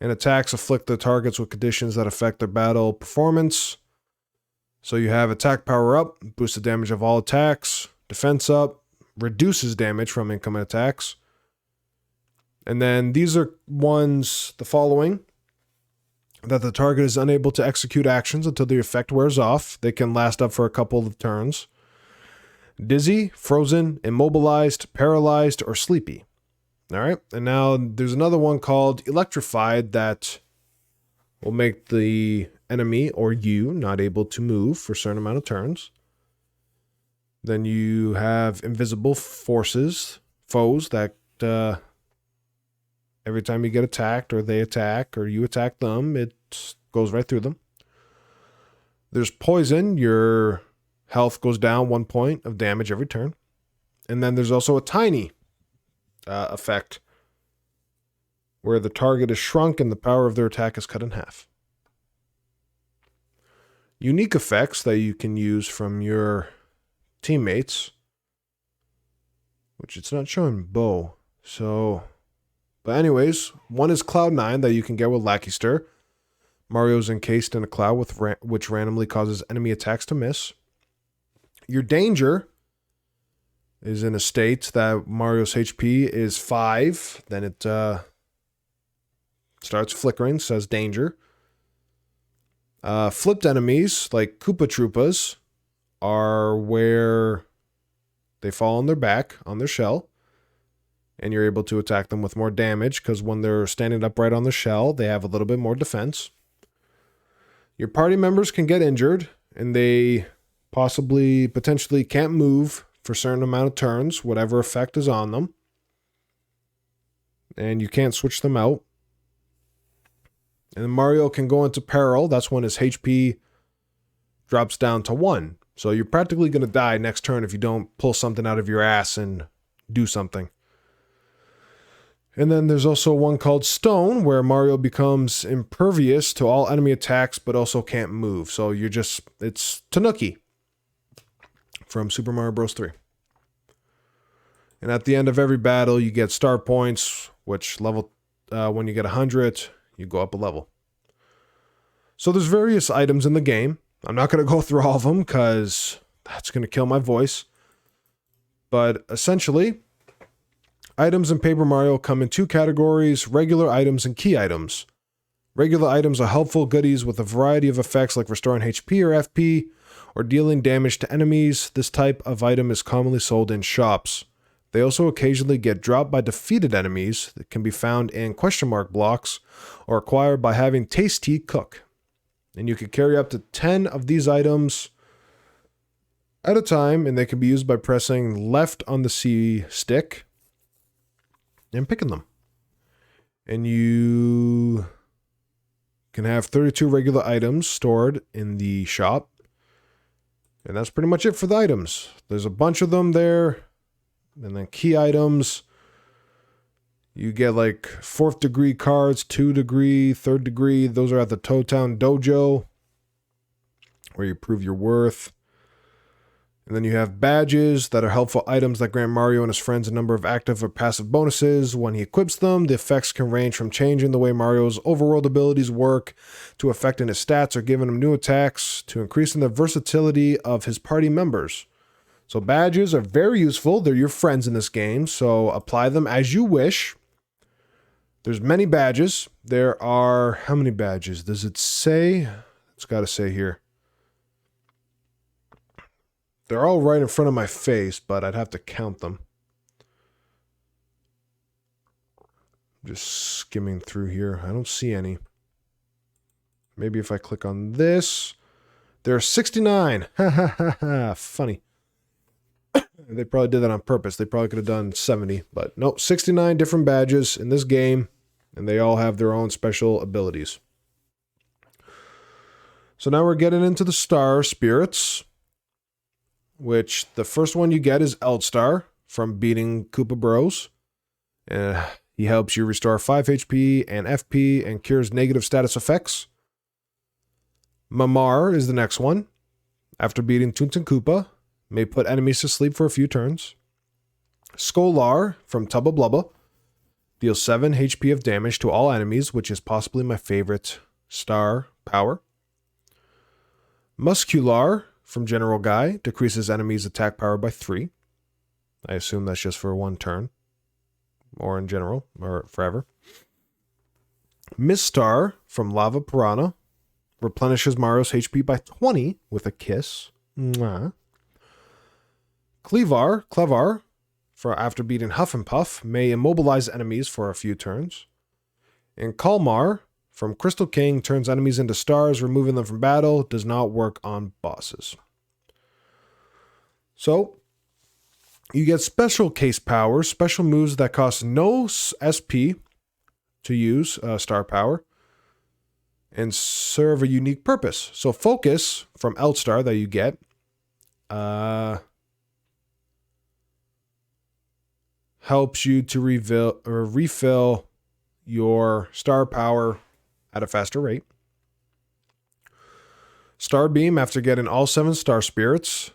and attacks afflict the targets with conditions that affect their battle performance. So you have attack power up, boost the damage of all attacks, defense up, reduces damage from incoming attacks. And then these are ones, the following, that the target is unable to execute actions until the effect wears off. They can last up for a couple of turns. Dizzy, frozen, immobilized, paralyzed, or sleepy. All right, and now there's another one called electrified that will make the enemy or you not able to move for a certain amount of turns. Then you have invisible foes that every time you get attacked or they attack or you attack them, it goes right through them. There's poison. Your health goes down 1 point of damage every turn. And then there's also a tiny effect where the target is shrunk and the power of their attack is cut in half. Unique effects that you can use from your teammates, which it's not showing bow. So, but anyways, one is Cloud9 that you can get with Lackey Stir. Mario's encased in a cloud which randomly causes enemy attacks to miss. Your danger is in a state that Mario's HP is 5. Then it starts flickering, says danger. Flipped enemies, like Koopa Troopas, are where they fall on their back, on their shell, and you're able to attack them with more damage, because when they're standing upright on the shell, they have a little bit more defense. Your party members can get injured, and they potentially can't move for a certain amount of turns, whatever effect is on them. And you can't switch them out. And Mario can go into peril. That's when his HP drops down to 1. So you're practically going to die next turn if you don't pull something out of your ass and do something. And then there's also one called Stone, where Mario becomes impervious to all enemy attacks, but also can't move. So it's Tanuki from Super Mario Bros. 3. And at the end of every battle, you get star points, which when you get 100, you go up a level. So there's various items in the game. I'm not going to go through all of them because that's going to kill my voice. But essentially, items in Paper Mario come in 2 categories: regular items and key items. Regular items are helpful goodies with a variety of effects like restoring HP or FP or dealing damage to enemies. This type of item is commonly sold in shops. They also occasionally get dropped by defeated enemies that can be found in question mark blocks or acquired by having Tasty cook. And you can carry up to 10 of these items at a time, and they can be used by pressing left on the C stick and picking them. And you can have 32 regular items stored in the shop. And that's pretty much it for the items. There's a bunch of them there. And then key items, you get like 4th degree cards, 2 degree, 3rd degree. Those are at the Toad Town Dojo, where you prove your worth. And then you have badges that are helpful items that grant Mario and his friends a number of active or passive bonuses. When he equips them, the effects can range from changing the way Mario's overworld abilities work, to affecting his stats or giving him new attacks, to increasing the versatility of his party members. So badges are very useful. They're your friends in this game, so apply them as you wish. There's many badges. There are... how many badges? Does it say? It's got to say here. They're all right in front of my face, but I'd have to count them. Just skimming through here. I don't see any. Maybe if I click on this. There are 69. Ha ha ha ha. Funny. They probably did that on purpose. They probably could have done 70. But no, 69 different badges in this game. And they all have their own special abilities. So now we're getting into the star spirits, which the first one you get is Eldstar from beating Koopa Bros. He helps you restore 5 HP and FP and cures negative status effects. Mamar is the next one. After beating Tutankoopa, may put enemies to sleep for a few turns. Skolar from Tubba Bubba deals 7 HP of damage to all enemies, which is possibly my favorite star power. Muscular from General Guy decreases enemies' attack power by 3. I assume that's just for one turn. Or in general, or forever. Mistar from Lava Piranha replenishes Mario's HP by 20 with a kiss. Mwah. Clevar, for after beating Huff and Puff, may immobilize enemies for a few turns. And Kalmar from Crystal King turns enemies into stars, removing them from battle. Does not work on bosses. So, you get special case powers, special moves that cost no SP to use star power and serve a unique purpose. So focus from Eldstar that you get helps you to refill your star power at a faster rate. Star Beam, after getting all 7 star spirits,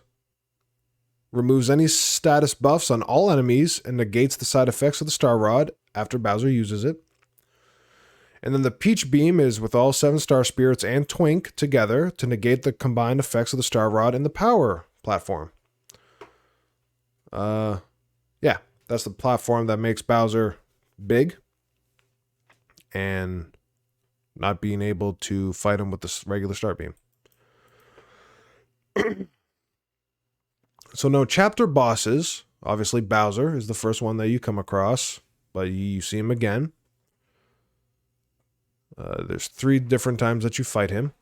removes any status buffs on all enemies and negates the side effects of the Star Rod after Bowser uses it. And then the Peach Beam is with all 7 star spirits and Twink together to negate the combined effects of the Star Rod and the Power platform. Yeah, that's the platform that makes Bowser big and not being able to fight him with the regular Star Beam. So no chapter bosses. Obviously Bowser is the first one that you come across, but you see him again. There's 3 different times that you fight him.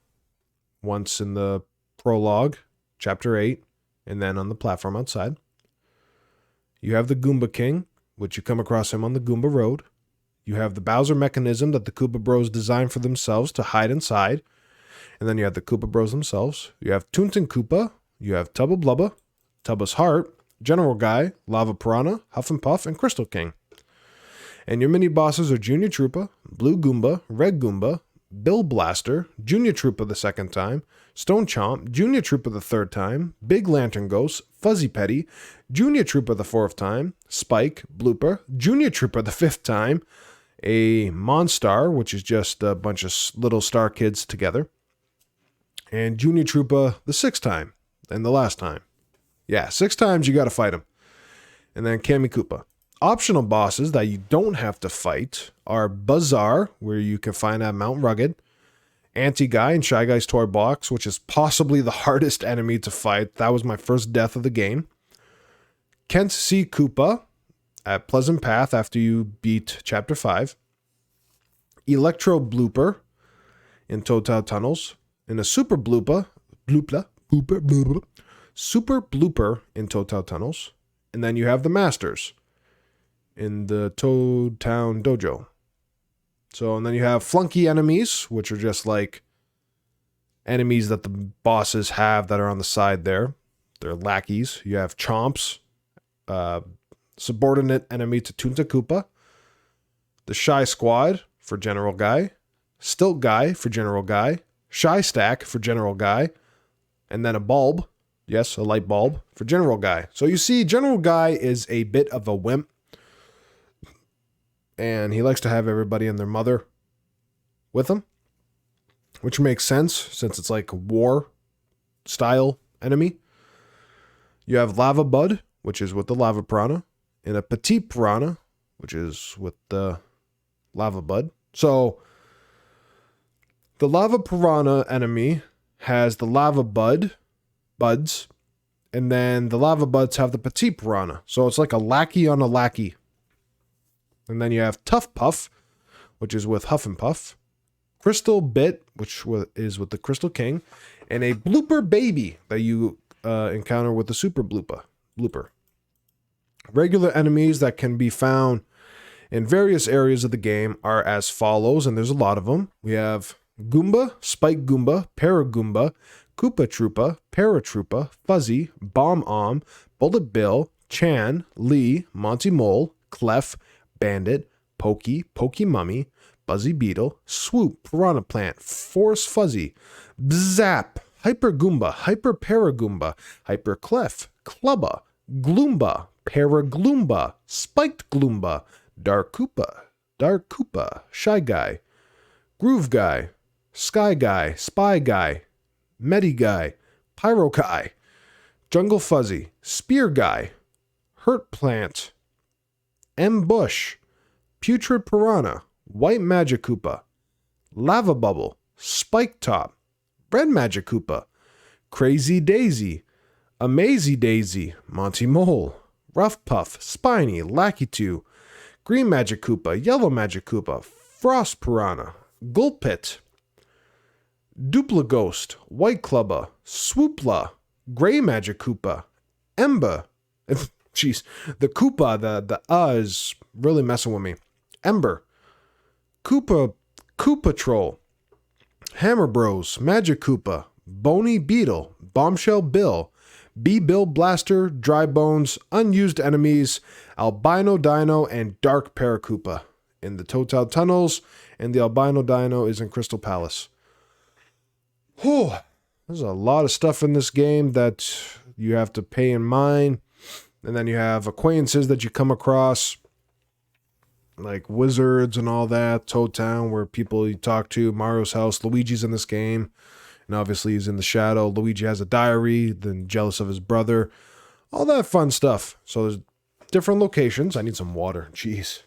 Once in the prologue, chapter 8, and then on the platform outside. You have the Goomba King, which you come across him on the Goomba Road. You have the Bowser mechanism that the Koopa Bros designed for themselves to hide inside. And then you have the Koopa Bros themselves. You have Tutankoopa. You have Tubba Bubba, Tubba's Heart, General Guy, Lava Piranha, Huff and Puff, and Crystal King. And your mini-bosses are Junior Troopa, Blue Goomba, Red Goomba, Bill Blaster, Junior Troopa the second time, Stone Chomp, Junior Troopa the third time, Big Lantern Ghost, Fuzzy Petty, Junior Troopa the fourth time, Spike, Blooper, Junior Troopa the fifth time, a Monstar, which is just a bunch of little star kids together, and Junior Troopa the sixth time, and the last time. Yeah, 6 times you gotta fight him. And then Kammy Koopa. Optional bosses that you don't have to fight are Bazaar, where you can find at Mount Rugged, Anti-Guy in Shy Guy's Toy Box, which is possibly the hardest enemy to fight. That was my first death of the game. Kent C. Koopa at Pleasant Path after you beat Chapter 5. Electro Blooper in Total Tunnels. And a Super Blooper in Total Tunnels. And then you have the Masters in the Toad Town Dojo. So, and then you have flunky enemies, which are just like enemies that the bosses have that are on the side there. They're lackeys. You have Chomps, subordinate enemy to Tutankoopa. The Shy Squad for General Guy. Stilt Guy for General Guy. Shy Stack for General Guy. And then a bulb. Yes, a light bulb for General Guy. So you see, General Guy is a bit of a wimp. And he likes to have everybody and their mother with him. Which makes sense, since it's like a war-style enemy. You have Lava Bud, which is with the Lava Piranha. And a Petite Piranha, which is with the Lava Bud. So, the Lava Piranha enemy has the Lava Buds, and then the Lava Buds have the Petite Piranha. So it's like a lackey on a lackey. And then you have Tough Puff, which is with Huff and Puff. Crystal Bit, which is with the Crystal King. And a Blooper Baby that you encounter with the Super Blooper. Regular enemies that can be found in various areas of the game are as follows, and there's a lot of them. We have Goomba, Spike Goomba, Paragoomba, Koopa Troopa, Paratroopa, Fuzzy, Bomb Bullet Bill, Chan, Lee, Monty Mole, Clef, Bandit, Pokey, Pokey Mummy, Buzzy Beetle, Swoop, Piranha Plant, Force Fuzzy, Bzap, Hyper Goomba, Hyper Paragoomba, Hyper Clef, Clubba, Gloomba, Paragloomba, Spiked Gloomba, Dark Koopa, Shy Guy, Groove Guy, Sky Guy, Spy Guy, Medi Guy, Pyro Guy, Jungle Fuzzy, Spear Guy, Hurt Plant, Bush, Putrid Piranha, White Magic Koopa, Lava Bubble, Spike Top, Red Magic Koopa, Crazy Daisy, Amazy Daisy, Monty Mole, Rough Puff, Spiny, Lakitu, Green Magic Koopa, Yellow Magic Koopa, Frost Piranha, Gulpit, Dupla Ghost, White Clubba, Swoopla, Gray Magic Koopa, Ember. Jeez, the Koopa, the is really messing with me. Ember, Koopa Troll, Hammer Bros, Magic Koopa, Bony Beetle, Bombshell Bill, B-Bill Blaster, Dry Bones, Unused Enemies, Albino Dino, and Dark Paracoopa in the Total Tunnels, and the Albino Dino is in Crystal Palace. Whew, there's a lot of stuff in this game that you have to pay in mind, and then you have acquaintances that you come across, like wizards and all that, Toad Town, where people you talk to, Mario's house, Luigi's in this game, and obviously he's in the shadow. Luigi has a diary, then jealous of his brother, all that fun stuff. So there's different locations. I need some water, jeez.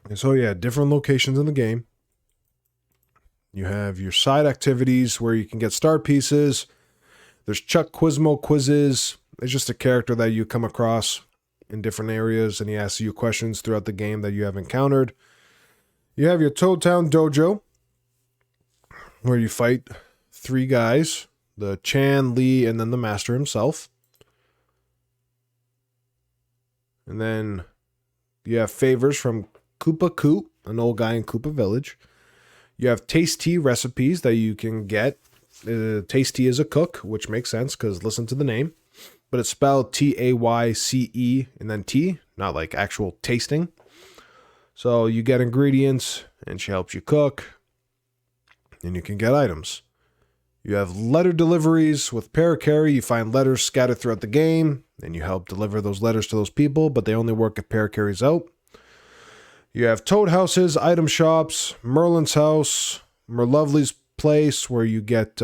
And so yeah, different locations in the game. You have your side activities where you can get star pieces. There's Chuck Quizmo quizzes. It's just a character that you come across in different areas, and he asks you questions throughout the game that you have encountered. You have your Toad Town Dojo, where you fight 3 guys, the Chan, Lee, and then the master himself. And then you have favors from Koopa Coop, an old guy in Koopa Village. You have Tasty recipes that you can get. Tasty is a cook, which makes sense because listen to the name. But it's spelled Tayce and then T, not like actual tasting. So you get ingredients and she helps you cook. And you can get items. You have letter deliveries with Paracarry. You find letters scattered throughout the game and you help deliver those letters to those people, but they only work if Paracarry's out. You have Toad Houses, item shops, Merlin's house, Merlovely's place, where you get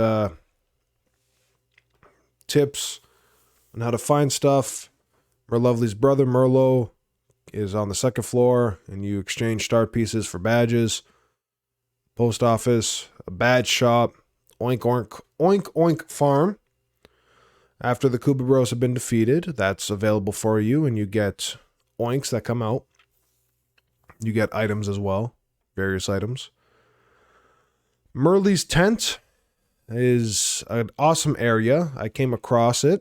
tips on how to find stuff. Merlovely's brother, Merlo, is on the 2nd floor, and you exchange star pieces for badges. Post office, a badge shop, Oink Oink, Oink Oink Farm. After the Koopa Bros have been defeated, that's available for you, and you get oinks that come out. You get items as well, various items. Merly's Tent is an awesome area. I came across it.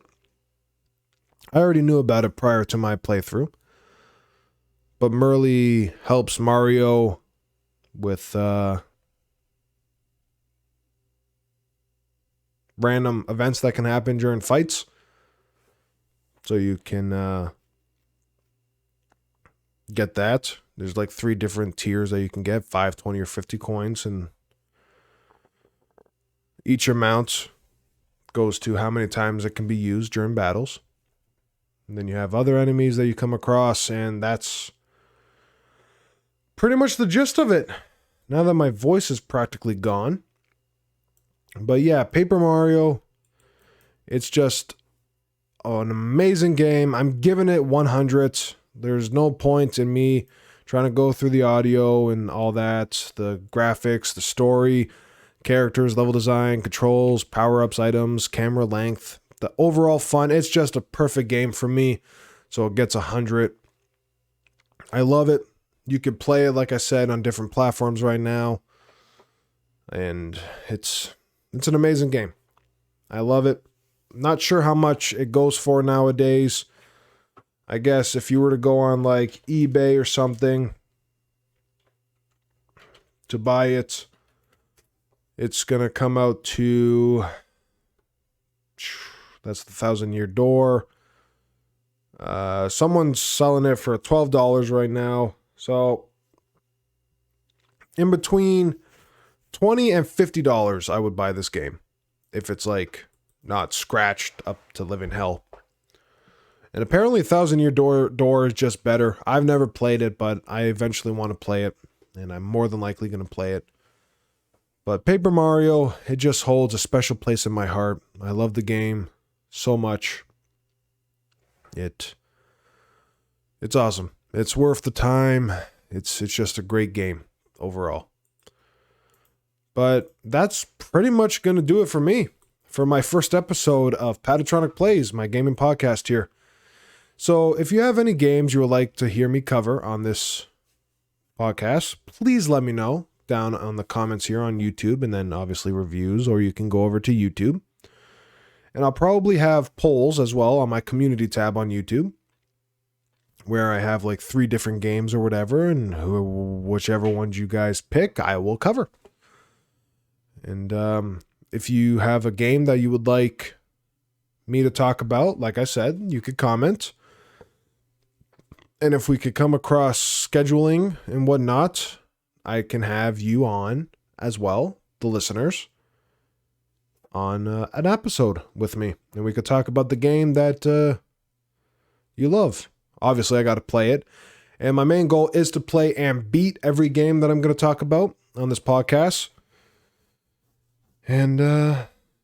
I already knew about it prior to my playthrough. But Merly helps Mario with random events that can happen during fights. So you can get that. There's like 3 different tiers that you can get, 5, 20, or 50 coins, and each amount goes to how many times it can be used during battles. And then you have other enemies that you come across, and that's pretty much the gist of it. Now that my voice is practically gone. But yeah, Paper Mario, it's just an amazing game. I'm giving it 100. There's no point in me trying to go through the audio and all that, the graphics, the story, characters, level design, controls, power-ups, items, camera length, the overall fun. It's just a perfect game for me, so it gets 100. I love it. You can play it, like I said, on different platforms right now, and it's an amazing game. I love it. Not sure how much it goes for nowadays. I guess if you were to go on like eBay or something to buy it, it's going to come out to, that's the 1,000-year door. Someone's selling it for $12 right now. So in between $20 and $50, I would buy this game if it's like not scratched up to living hell. And apparently 1,000-year door is just better. I've never played it, but I eventually want to play it, and I'm more than likely going to play it. But Paper Mario, it just holds a special place in my heart. I love the game so much. It's awesome. It's worth the time. It's just a great game overall. But that's pretty much going to do it for me for my first episode of Patatronic Plays, my gaming podcast here. So if you have any games you would like to hear me cover on this podcast, please let me know down on the comments here on YouTube, and then obviously reviews, or you can go over to YouTube. And I'll probably have polls as well on my community tab on YouTube, where I have like 3 different games or whatever, and whichever ones you guys pick, I will cover. And if you have a game that you would like me to talk about, like I said, you could comment. And if we could come across scheduling and whatnot, I can have you on as well, the listeners, on an episode with me. And we could talk about the game that you love. Obviously, I got to play it. And my main goal is to play and beat every game that I'm going to talk about on this podcast. And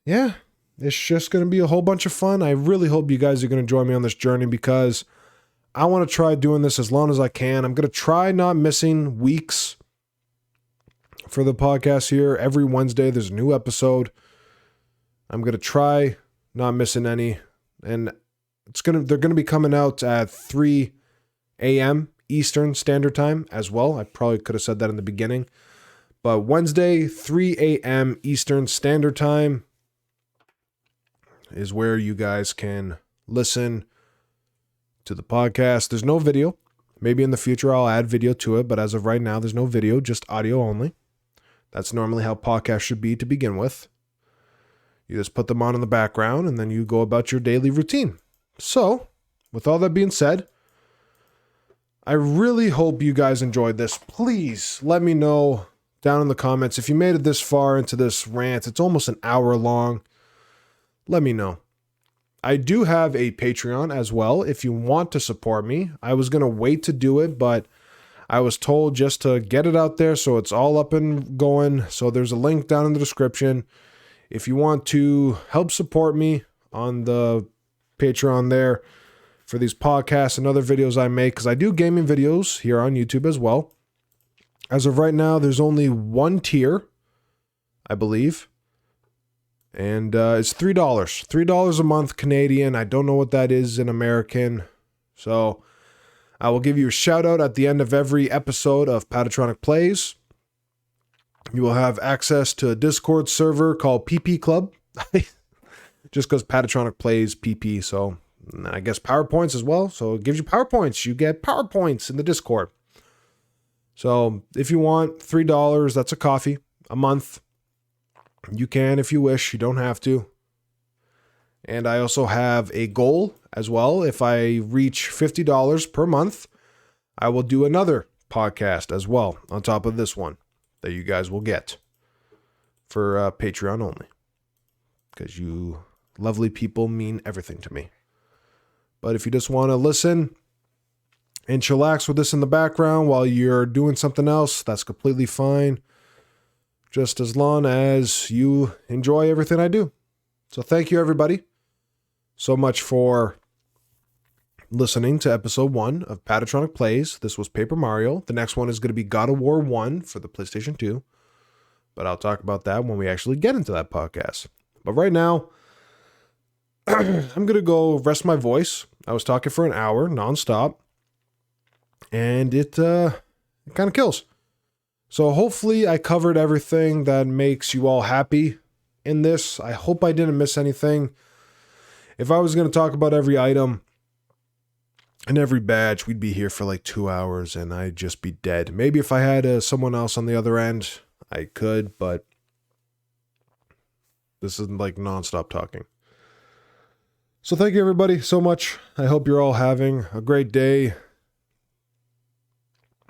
yeah, it's just going to be a whole bunch of fun. I really hope you guys are going to join me on this journey, because I want to try doing this as long as I can. I'm going to try not missing weeks for the podcast here. Every Wednesday, there's a new episode. I'm going to try not missing any. And they're going to be coming out at 3 a.m. Eastern Standard Time as well. I probably could have said that in the beginning. But Wednesday, 3 a.m. Eastern Standard Time is where you guys can listen to the podcast. There's no video. Maybe in the future I'll add video to it, but as of right now, there's no video, just audio only. That's normally how podcasts should be to begin with. You just put them on in the background, and then you go about your daily routine. So, with all that being said, I really hope you guys enjoyed this. Please let me know down in the comments if you made it this far into this rant. It's almost an hour long. Let me know. I do have a Patreon as well if you want to support me. I was going to wait to do it, but I was told just to get it out there so it's all up and going. So there's a link down in the description. If you want to help support me on the Patreon there for these podcasts and other videos I make, because I do gaming videos here on YouTube as well. As of right now, there's only one tier, I believe. And it's $3. $3 a month Canadian. I don't know what that is in American. So I will give you a shout out at the end of every episode of Patatronic Plays. You will have access to a Discord server called PP Club. Just because Patatronic Plays PP. So I guess PowerPoints as well. So it gives you PowerPoints. You get PowerPoints in the Discord. So if you want $3, that's a coffee a month. You can if you wish. You don't have to. And I also have a goal as well. If I reach $50 per month, I will do another podcast as well on top of this one that you guys will get for Patreon only. Because you lovely people mean everything to me. But if you just want to listen and chillax with this in the background while you're doing something else, that's completely fine. Just as long as you enjoy everything I do. So thank you, everybody, so much for listening to episode 1 of Patatronic Plays. This was Paper Mario. The next one is going to be God of War 1 for the PlayStation 2. But I'll talk about that when we actually get into that podcast. But right now, I'm going to go rest my voice. I was talking for an hour nonstop. And it kind of kills. So hopefully I covered everything that makes you all happy in this. I hope I didn't miss anything. If I was going to talk about every item and every badge, we'd be here for like 2 hours and I'd just be dead. Maybe if I had someone else on the other end, I could, but this isn't like nonstop talking. So thank you everybody so much. I hope you're all having a great day.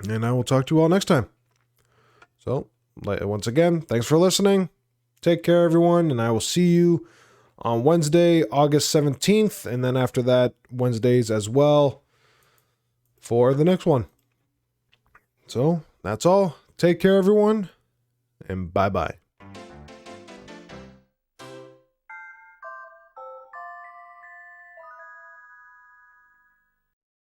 And I will talk to you all next time. So, once again, thanks for listening. Take care, everyone. And I will see you on Wednesday, August 17th. And then after that, Wednesdays as well for the next one. So, that's all. Take care, everyone. And bye-bye.